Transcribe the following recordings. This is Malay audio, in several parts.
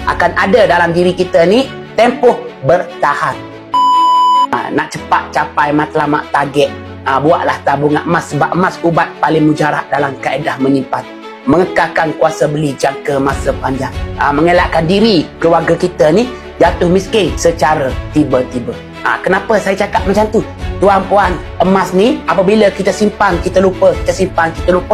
akan ada dalam diri kita ni tempoh bertahan. Nak cepat capai matlamat target, buatlah tabungan emas, sebab emas ubat paling mujarab dalam kaedah menyimpan, mengekalkan kuasa beli jangka masa panjang, mengelakkan diri keluarga kita ni jatuh miskin secara tiba-tiba. Kenapa saya cakap macam tu? Tuan puan, emas ni apabila kita simpan, kita lupa,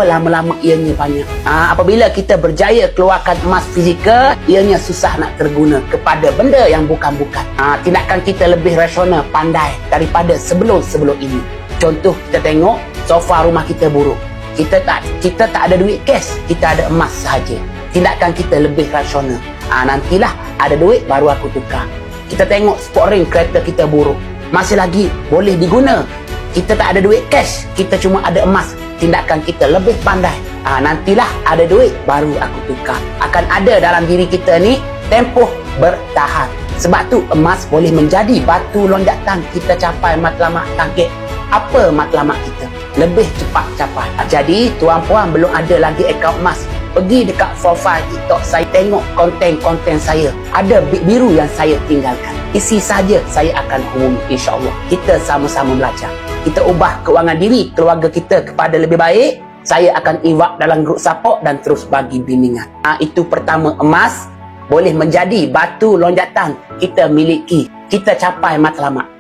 lama-lama ianya banyak. Apabila kita berjaya keluarkan emas fizikal, ianya susah nak terguna kepada benda yang bukan-bukan. Tindakan kita lebih rasional, pandai daripada sebelum ini. Contoh, kita tengok sofa rumah kita buruk. Kita tak ada duit cash, kita ada emas sahaja. Tindakan kita lebih rasional. Nantilah ada duit baru aku tukar. Kita tengok sport ring kereta kita buruk, masih lagi boleh diguna. Kita tak ada duit cash, kita cuma ada emas. Tindakan kita lebih pandai. Nantilah ada duit baru aku tukar. Akan ada dalam diri kita ni tempoh bertahan. Sebab tu emas boleh menjadi batu lonjatan kita capai matlamat target. Apa matlamat kita? Lebih cepat capai. Jadi tuan puan belum ada lagi akaun emas, pergi dekat profile TikTok saya, tengok konten-konten saya. Ada biru yang saya tinggalkan. Isi saja, saya akan hubungi, insya-Allah. Kita sama-sama belajar. Kita ubah keuangan diri keluarga kita kepada lebih baik. Saya akan invite dalam grup support dan terus bagi bimbingan. Itu pertama, emas boleh menjadi batu lonjatan kita miliki. Kita capai matlamat.